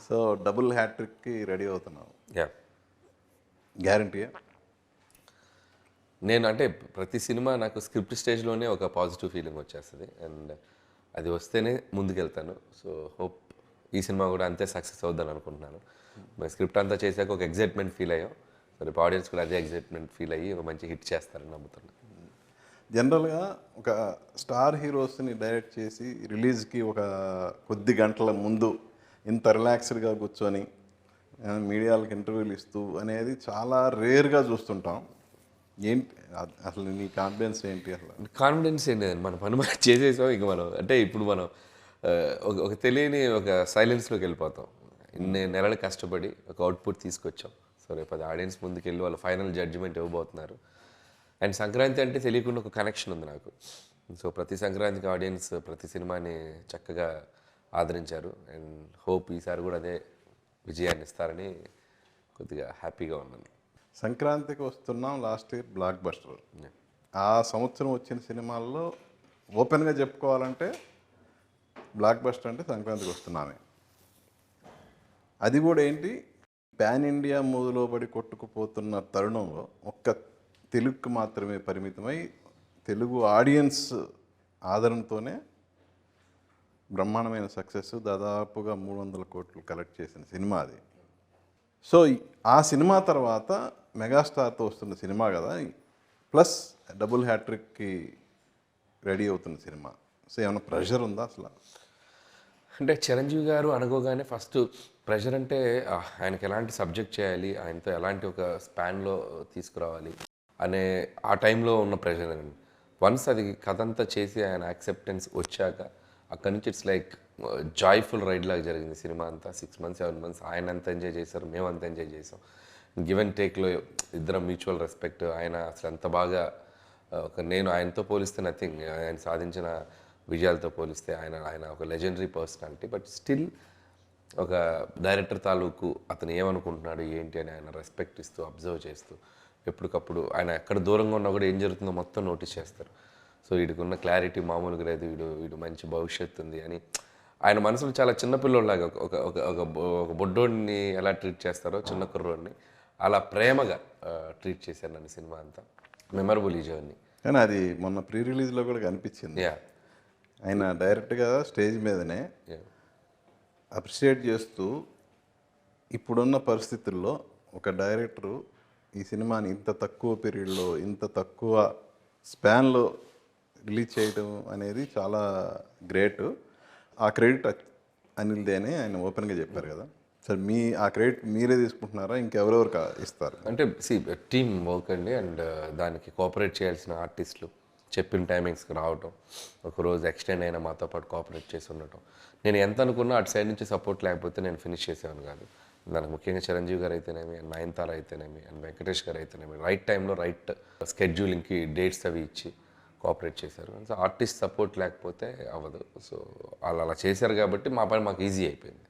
So double హ్యాట్రిక్కి ready అవుతున్నావు, yeah గ్యారంటీయా? నేను అంటే ప్రతి సినిమా నాకు స్క్రిప్ట్ స్టేజ్లోనే ఒక పాజిటివ్ ఫీలింగ్ వచ్చేస్తుంది అండ్ అది వస్తేనే ముందుకెళ్తాను. సో హోప్ ఈ సినిమా కూడా అంతే సక్సెస్ అవుద్దని అనుకుంటున్నాను. మరి స్క్రిప్ట్ అంతా చేశాక ఒక ఎగ్జైట్మెంట్ ఫీల్ అయ్యాం. సో రేపు ఆడియన్స్ కూడా అదే ఎగ్జైట్మెంట్ ఫీల్ అయ్యి ఒక మంచి హిట్ చేస్తారని నమ్ముతున్నాను. జనరల్గా ఒక స్టార్ హీరోస్ని డైరెక్ట్ చేసి రిలీజ్కి ఒక కొద్ది గంటల ముందు ఇంత రిలాక్స్డ్గా కూర్చొని మీడియాలకు ఇంటర్వ్యూలు ఇస్తూ అనేది చాలా రేర్గా చూస్తుంటాం. ఏంటి అసలు నీ కాన్ఫిడెన్స్ ఏంటి? అసలు కాన్ఫిడెన్స్ ఏం లేదండి, మన పని మనం చేసేసాం. ఇక మనం అంటే ఇప్పుడు మనం ఒక తెలియని ఒక సైలెన్స్లోకి వెళ్ళిపోతాం. ఇన్ని నెలలు కష్టపడి ఒక అవుట్పుట్ తీసుకొచ్చాం. సో రేపు అది ఆడియన్స్ ముందుకు వెళ్ళి వాళ్ళు ఫైనల్ జడ్జిమెంట్ ఇవ్వబోతున్నారు. అండ్ సంక్రాంతి అంటే తెలియకుండా ఒక కనెక్షన్ ఉంది నాకు. సో ప్రతి సంక్రాంతికి ఆడియన్స్ ప్రతి సినిమాని చక్కగా ఆదరించారు అండ్ హోప్ ఈసారి కూడా అదే విజయాన్ని ఇస్తారని కొద్దిగా హ్యాపీగా ఉన్నాను. సంక్రాంతికి వస్తున్నాం, లాస్ట్ ఇయర్ బ్లాక్ బస్టర్. ఆ సంవత్సరం వచ్చిన సినిమాల్లో ఓపెన్గా చెప్పుకోవాలంటే బ్లాక్ బస్టర్ అంటే సంక్రాంతికి వస్తున్నామే. అది కూడా ఏంటి, పాన్ ఇండియా మూవీలో పడి కొట్టుకుపోతున్న తరుణంలో ఒక్క తెలుగుకి మాత్రమే పరిమితమై తెలుగు ఆడియన్స్ ఆదరణతోనే బ్రహ్మాండమైన సక్సెస్, దాదాపుగా 300 కోట్లు కలెక్ట్ చేసిన సినిమా అది. సో ఆ సినిమా తర్వాత మెగాస్టార్తో వస్తున్న సినిమా కదా, ప్లస్ డబుల్ హ్యాట్రిక్కి రెడీ అవుతున్న సినిమా. సో ఏమైనా ప్రెషర్ ఉందా అసలు? అంటే చిరంజీవి గారు అనుకోగానే ఫస్ట్ ప్రెషర్ అంటే ఆయనకి ఎలాంటి సబ్జెక్ట్ చేయాలి, ఆయనతో ఎలాంటి ఒక స్పాన్లో తీసుకురావాలి అనే ఆ టైంలో ఉన్న ప్రెషర్ అండి. వన్స్ అది కథ అంతా చేసి ఆయన యాక్సెప్టెన్స్ వచ్చాక అక్కడి నుంచి ఇట్స్ లైక్ జాయ్ఫుల్ రైడ్ లాగా జరిగింది సినిమా అంతా. 6 months 7 months ఆయన అంత ఎంజాయ్ చేశారు, మేము అంత ఎంజాయ్ చేసాం. గివ్ అండ్ టేక్లో ఇద్దరం మ్యూచువల్ రెస్పెక్ట్. ఆయన అసలు ఎంత బాగా నేను ఆయనతో పోలిస్తే నథింగ్, ఆయన సాధించిన విజయాలతో పోలిస్తే ఆయన ఒక లెజెండరీ పర్సనాలిటీ. బట్ స్టిల్ ఒక డైరెక్టర్ తాలూకు అతను ఏమనుకుంటున్నాడు ఏంటి అని ఆయన రెస్పెక్ట్ ఇస్తూ అబ్జర్వ్ చేస్తూ ఎప్పటికప్పుడు ఆయన ఎక్కడ దూరంగా ఉన్నా కూడా ఏం జరుగుతుందో మొత్తం నోటీస్ చేస్తారు. సో వీడికున్న క్లారిటీ మామూలుగా లేదు, వీడు మంచి భవిష్యత్తు ఉంది అని ఆయన మనసులో చాలా చిన్నపిల్లోళ్ళలాగా ఒక ఒక ఒక ఒక బొడ్డోడిని ఎలా ట్రీట్ చేస్తారో చిన్న కుర్రోడిని అలా ప్రేమగా ట్రీట్ చేశారు నన్ను సినిమా అంతా. మెమరబుల్ ఈ జర్నీ. కానీ అది మొన్న ప్రీ రిలీజ్లో కూడా కనిపించింది. యా ఆయన డైరెక్ట్గా స్టేజ్ మీదనే అప్రిషియేట్ చేస్తూ ఇప్పుడున్న పరిస్థితుల్లో ఒక డైరెక్టరు ఈ సినిమాని ఇంత తక్కువ పీరియడ్లో ఇంత తక్కువ స్పాన్లో రిలీజ్ చేయడం అనేది చాలా గ్రేట్. ఆ క్రెడిట్ అనిల్దే అని ఆయన ఓపెన్గా చెప్పారు కదా. సరే ఆ క్రెడిట్ మీరే తీసుకుంటున్నారా, ఇంకెవరెవరు ఇస్తారు? అంటే టీమ్ వర్క్ అండి. అండ్ దానికి కోఆపరేట్ చేయాల్సిన ఆర్టిస్టులు చెప్పిన టైమింగ్స్కి రావటం, ఒకరోజు ఎక్స్టెండ్ అయినా మాతో పాటు కోఆపరేట్ చేసి ఉండటం. నేను ఎంత అనుకున్నా అటు సైడ్ నుంచి సపోర్ట్ లేకపోతే నేను ఫినిష్ చేసేవాను కాదు. దానికి ముఖ్యంగా చిరంజీవి గారు అయితేనేమి, అండ్ నయనతార అయితేనేమి, అండ్ వెంకటేష్ గారు అయితేనేమి రైట్ టైంలో రైట్ స్కెడ్యూలింగ్కి డేట్స్ అవి ఇచ్చి కోఆపరేట్ చేశారు. సో ఆర్టిస్ట్ సపోర్ట్ లేకపోతే అవ్వదు. సో వాళ్ళు అలా చేశారు కాబట్టి మా పని మాకు ఈజీ అయిపోయింది.